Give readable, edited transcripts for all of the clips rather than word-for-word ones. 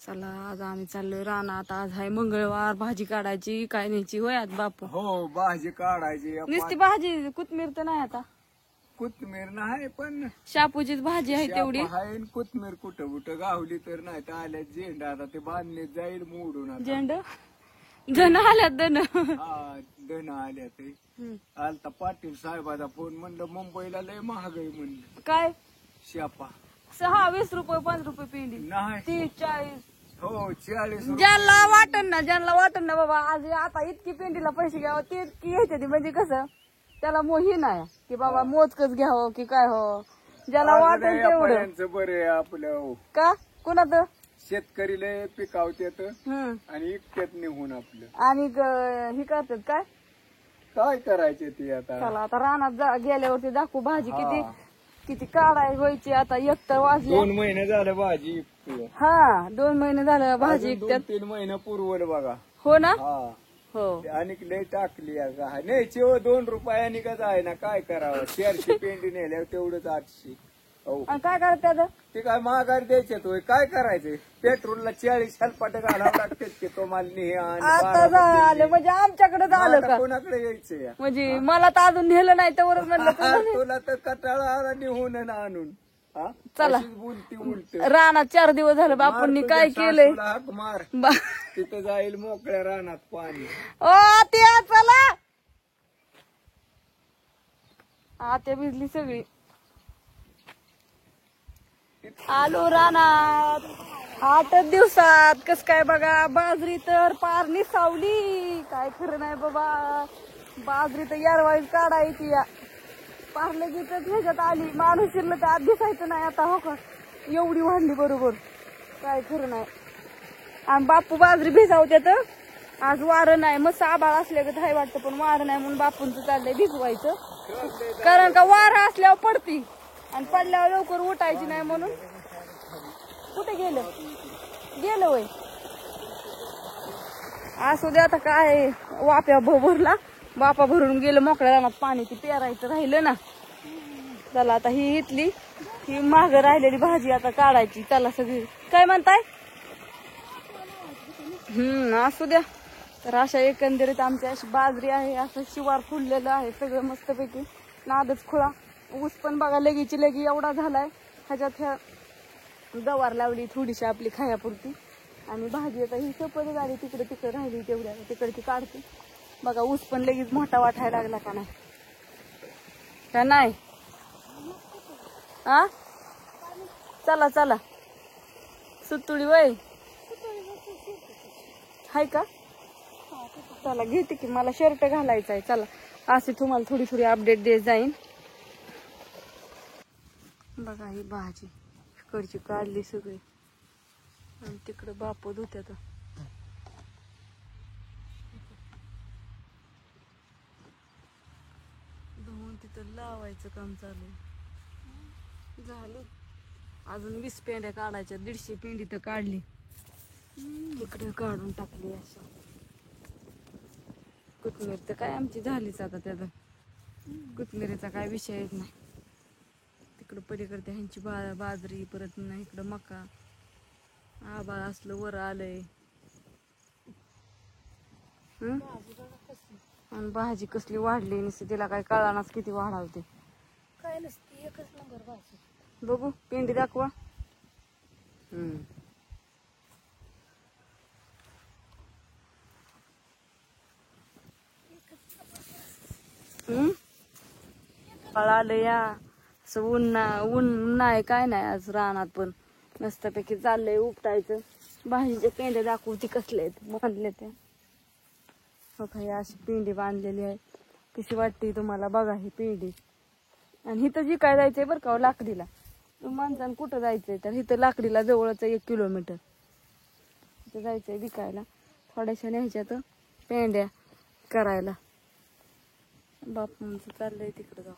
चला आज आम्ही चाललोय रानात. आज आहे मंगळवार. भाजी काढायची काय न्यायची होय आज बापू? हो भाजी काढायची. नुसती भाजी कोथमीर तर नाही आता. कोथमीर नाही पण शापूचीच भाजी आहे तेवढी. आहे कोथमीर कुठं कुठं गावली तर नाही तर आल्या झेंडा आता ते बांधले जाईल मोडून आता. झेंड धन आल्यात धन. हा धन आल्या ते आलता पाटील साहेबाचा फोन. म्हणलं मुंबईला लय महागाई म्हणलं. काय शापा 20 रुपये 5 रुपये पेंडी. नाही 30-40. हो 40 ज्यांना वाटन ना बाबा आज आता इतकी पेंडीला पैसे घ्यावं ते इतकी घ्यायचे म्हणजे कसं त्याला मोही नाही की बाबा मोजकच घ्यावं की काय हो. ज्याला वाटेल तेवढं बरे आपलं का कुणाचं शेतकरी लय पिकावत्यात आणि इकत्यात निघून आपलं. आणि हे करतात काय करायचे ते आता. चला आता रानात गेल्यावरती दाखवू भाजी किती किती काढाय व्हायची. आता 1 तर वाजले. 2 महिने झालं भाजी इकतोय. हा 2 महिने झालं भाजी अजून 2-3 महिने पुरवल बघा. हो ना. हा हो आणि लय टाकली न्यायची 2 रुपयानी का जाय ना. काय करावं 400 पेंडी नेल्यावर तेवढंच 800. हो आणि काय करतात ते काय महागार द्यायचे होय. काय करायचंय पेट्रोलला 40 हेलपाट घालावं लागतेच की तो माल आता झालं म्हणजे आमच्याकडे झालं का कोणाकडे यायचंय. म्हणजे मला तर अजून नेलं नाही तर म्हणलं तुला तर कटाळा आला निघून आणून. चला बोलती उलट रानात 4 दिवस झालं बापूंनी काय केलंय. हाक मार तिथं जाईल मोकळ्या रानात पाणी. ओ ते चला आत्या भिजली सगळी. आलो रानात 8 दिवसात. कस काय बघा बाजरी तर पार निसावली. काय खरं नाही बाबा. बाजरी तर यारवाळीच काढायची या पार लगेच ह्याच्यात आली. माणूस शिरलं तर आत दिसायचं नाही आता. हो का एवढी वाढली बरोबर. काय खरं नाही. आणि बापू बाजरी भिजावत्यात. आज वारं नाही मस्त आभाळ असल्यागत हाय वाटतं पण वारं नाही म्हणून बापूंचं चाललंय भिजवायचं. कारण का वारं असल्यावर पडती आणि पडल्यावर लवकर उठायची नाही म्हणून. कुठे गेलं वय असू दे आता काय. वाप्या भरला बापा भरून गेलं मोकळ्या रानात पाणी ते पेरायचं राहिलं ना. चला आता ही इथली ही माग राहिलेली भाजी आता काढायची. चला सगळी काय म्हणताय. असू द्या. तर अशा एकंदरीत आमची अशी बाजरी आहे. असं शिवार फुललेलं आहे सगळं मस्तपैकी. नादच खुळा. ऊस पण बघा लगीची लगी एवढा झालाय. ह्याच्यात ह्या गवार लावली थोडीशी आपली खायापुरती. आणि भाजी आता ही सपत झाली तिकडे राहिली तेवढ्या तिकडची काढते. बघा ऊस पण लगेच मोठा वाटायला लागला का नाही. चला चला सुतुळी वय हाय का. चला घेते की मला शर्ट घालायचा आहे. चला असे तुम्हाला थोडी अपडेट देत जाईन. बघा ही भाजी इकडची काढली सगळी आणि तिकडे बापू धुत्यात. धुवून तिथं लावायचं काम चालू झालं. अजून 20 पेंड्या काढायच्या. 150 पेंडी तर काढली. इकडे काढून टाकली. असं कोथमीर तर काय आमची झालीच आता. त्याचा कोथमिरीचा काय विषयच नाही. तिकडं पलीकडे ह्यांची बाजरी परत नाही इकडं मका. आभाळ असलं वर आलंय. आणि भाजी कसली वाढली नसते तिला काय कळानाच किती वाढावते. काय नसती एकच नंबर भाजी. बघू पेंडी दाखवा. आलं या असं ऊन नाही काय नाही आज रानात पण मस्तपैकी चाललंय उपटायचं. भाजीच्या पेंड्या दाखवू ती कसले आहेत बांधले ते. हो काय अशी पेंडी बांधलेली आहे. कशी वाटते तुम्हाला बघा ही पेंडी. आणि इथं जी काय जायचंय बरं का लाकडीला. माणसानं कुठं जायचंय तर इथं लाकडीला जवळच 1 किलोमीटर इथं जायचंय विकायला. थोड्याशा न्यायच्यात पेंड्या करायला. बापूंचं चाललंय तिकडं जाऊ.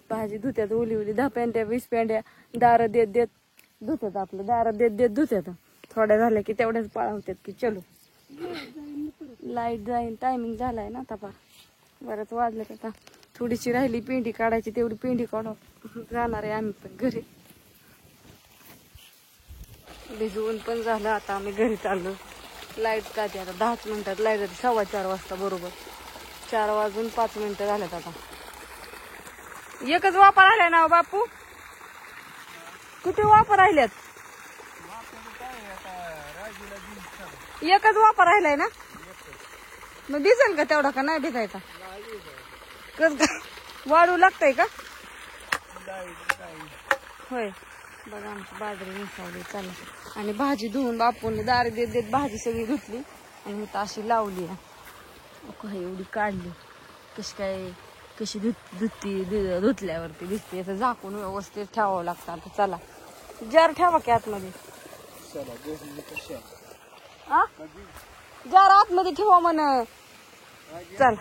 भाजी धुत्यात उली 10 पेंड्या 20 पेंड्या दारं देत धुत्यात. आपलं दारं देत धुत्यात. थोड्या झाल्या की तेवढ्याच पाळवत्यात की चलो लाईट जाईन. टायमिंग झालाय ना आता. बरंच वाजलं का. थोडीशी राहिली पेंडी काढायची. तेवढी पेंडी काढून जाणार आहे आम्ही पण घरी. भिजवून पण झालं. आता आम्ही घरी चाललो. लाईट जाते आता 10 मिनिटात लाईट जाते. 4:15 वाजता बरोबर. 4:05 झाल्यात आता. एकच वापर राहिलाय ना बापू? किती वापर राहिल्यात? एकच वापर राहिलाय ना? मग भिजेल का तेवढा का नाही भिजायचा? कस काय वाढू लागतंय का? होय. बघा आमची बाजरी मिसळली चालू. आणि भाजी धुवून बापून दार देत देत भाजी सगळी धुतली आणि मी अशी लावली. एवढी काढली. कशी धुतल्यावरती दिसते. असं झाकून व्यवस्थित ठेवावं लागतं. आता चला जार ठेवा की आतमध्ये. जार आतमध्ये ठेवा म्हण. चल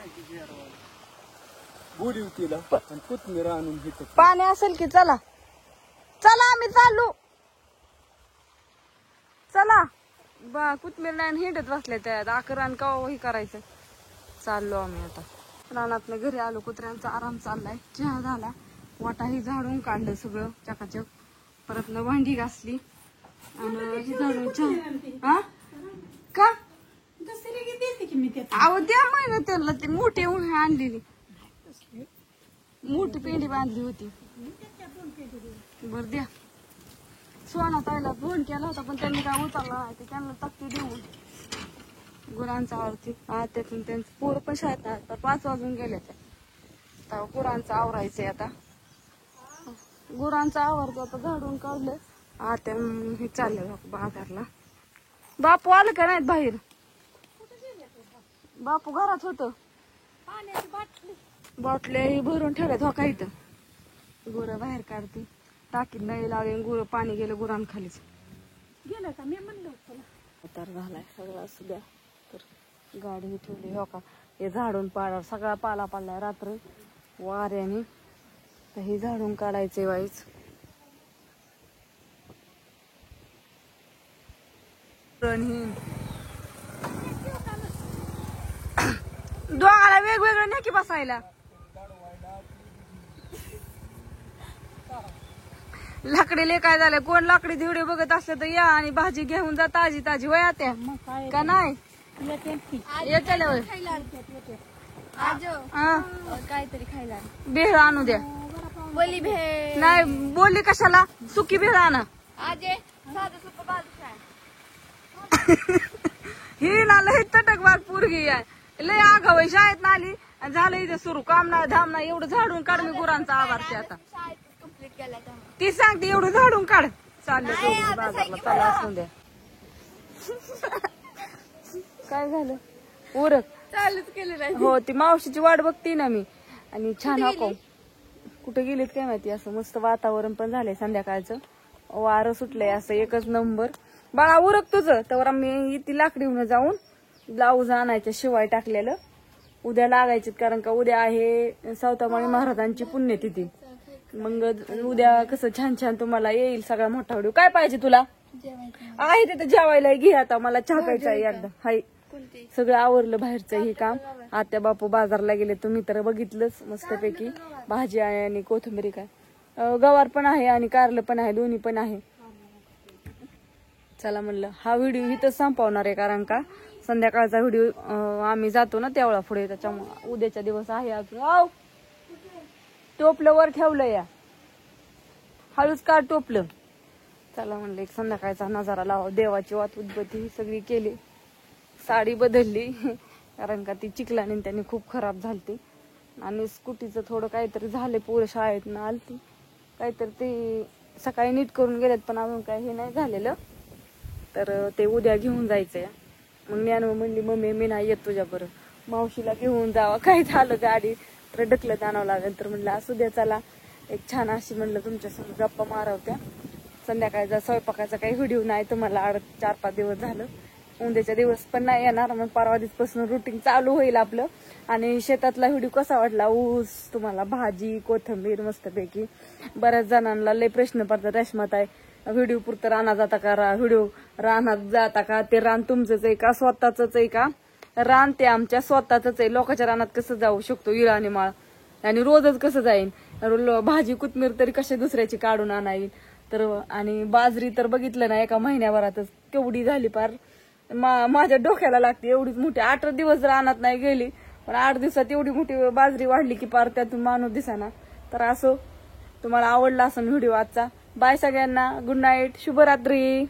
कोथमीर आणून घेतो. पाणी असेल की चला. चला आम्ही चाललो. चला कोथमीर नाही हिंडत बसले त्यात. आकरान का हे करायचं. चाललो आम्ही आता. रानातनं घरी आलो. कुत्र्यांचा आराम चाललाय. चहा झाला. वाटाही झाडून काढलं सगळं चकाचक. परत न भांडी घासली आणि हे झाडून चहा. का अहो द्या माहिती त्यांना. ती मोठी आणलेली मोठी पेंडी बांधली होती. बर द्या. सोना ताईला फोन केला होता पण त्यांनी काय उचलला नाही. ते त्यांना तक्ती देऊन गुरांचा आरती. त्यातून त्यांचं पोर पण शाळेत आता 5 वाजून गेले. तर गुरांचं आवरायचंय आता. गुरांचं आवरतो आता. झाडून काढलं. आता हे चाललं बाजारला. बापू आलं का नाहीत बाहेर? बापू घरात होत. बाटल्या भरून ठेवल्यात. हो का इथं गुरं बाहेर काढते. टाकीत नाही लावले. गुरं पाणी गेलं गुरांखालीच गेलं का. मी म्हणलं उतार झालाय सगळा. असू द्या. तर गाडी ठेवली. हो का हे झाडून पाडा. सगळा पाला पडलाय रात्र वाऱ्याने. तर हे झाडून काढायचे वाईच. दोघाला वेगवेगळं नाही की बसायला. लाकडीले काय झालं. कोण लाकडी व्हिडिओ बघत असले तर या आणि भाजी घेऊन जा. ताजी ताजी वया त्या का नाही येते काहीतरी खायला भेळ आणू द्या. बोली भेळ नाही बोलली कशाला. सुकी भेळ आणा. आजे साधं सुकं बाजू ही ना लय तटकबाग पोरगी आहे. लय आगाव आहे. शाळेत आली आणि झालं इथे सुरू. काम ना धाम ना. एवढं झाडून काढ. मी गुरांचा आभारते आता. कंप्लीट केला ती सांगते एवढं झाडून काढ. चाललं बाजारला. चला असून द्या. काय झालं उरक चालूच केलं नाही. हो ती मावशीची वाट बघते ना मी. आणि छान हको कुठे गेलीत काय माहिती. असं मस्त वातावरण पण झालंय संध्याकाळचं. वारं सुटलंय असं एकच नंबर. बाळा उरक तुझं. तर आम्ही ती लाकडीहून जाऊन ब्लाऊज आणायच्या शिवाय टाकलेलं. उद्या लागायचे कारण का उद्या आहे सावतामाळी महाराजांची पुण्यतिथी. मग उद्या कसं छान छान तुम्हाला येईल सगळा मोठा व्हिडिओ. काय पाहिजे तुला आहे तिथं जेवायला घे. आता मला चहा प्यायचा आहे एकदा. हाय सगळं आवरलं बाहेरचं हे काम. आत्या बापू बाजारला गेले. तुम्ही तर बघितलंच मस्तपैकी. भाजी आहे आणि कोथिंबीर काय गवार पण आहे आणि कारलं पण आहे. दोन्ही पण आहे. चला म्हणलं हा व्हिडिओ इथं संपवणार आहे कारण का संध्याकाळचा व्हिडिओ आम्ही जातो ना तेवढा पुढे. त्याच्यामुळे उद्याचा दिवस आहे अजून. टोपलं वर ठेवलं या हळूच का टोपलं. चला म्हणलं एक संध्याकाळचा नजारा लावा. देवाची वात उदबत्ती ही सगळी केली. साडी बदलली कारण का ती चिखलाने त्यांनी खूप खराब झालती. आणि स्कूटीचं थोडं काहीतरी झाले. पोरं शाळेत ना आलती काहीतरी ते सकाळी नीट करून गेलेत पण अजून काही हे नाही झालेलं. तर ते उद्या घेऊन जायचंय. मग ज्ञानू म्हणली मम्मी मी नाही येत तुझ्या बरोबर. मावशीला घेऊन जावा. काय झालं गाडी तर ढकलत आणावं लागेल. तर म्हणलं असू द्या चला एक छान अशी म्हणलं तुमच्यासमोर गप्पा मारवत्या. संध्याकाळचा स्वयंपाकाचा काही व्हिडिओ नाही तुम्हाला 4-5 दिवस झालं. उद्याच्या दिवस पण नाही येणार. मग परवा दिवसापासून रुटीन चालू होईल आपलं. आणि शेतातला व्हिडिओ कसा वाटला. ऊस तुम्हाला भाजी कोथिंबीर मस्तपैकी. बऱ्याच जणांना लय प्रश्न पडतात रेशमाताई व्हिडिओ पुरतं रानात जाता का. व्हिडिओ रानात जाता का. ते रान तुमचंच आहे का स्वतःच आहे का. रान ते आमच्या स्वतःच आहे. लोकांच्या रानात कसं जाऊ शकतो इळा आणि माळ आणि रोजच कसं जाईन. भाजी कोथिंबीर तरी कशा दुसऱ्याची काढून आणाईल. तर आणि बाजरी तर बघितलं ना एका महिन्याभरातच केवढी झाली पार माझ्या डोक्याला लागते एवढीच मोठी. 8 दिवस रानात नाही गेली पण 8 दिवसात एवढी मोठी बाजरी वाढली की पार त्यातून माणूस दिसाना. तर असो, तुम्हाला आवडला असेल व्हिडिओ आजचा. बाय सगळ्यांना, गुड नाईट, शुभरात्री.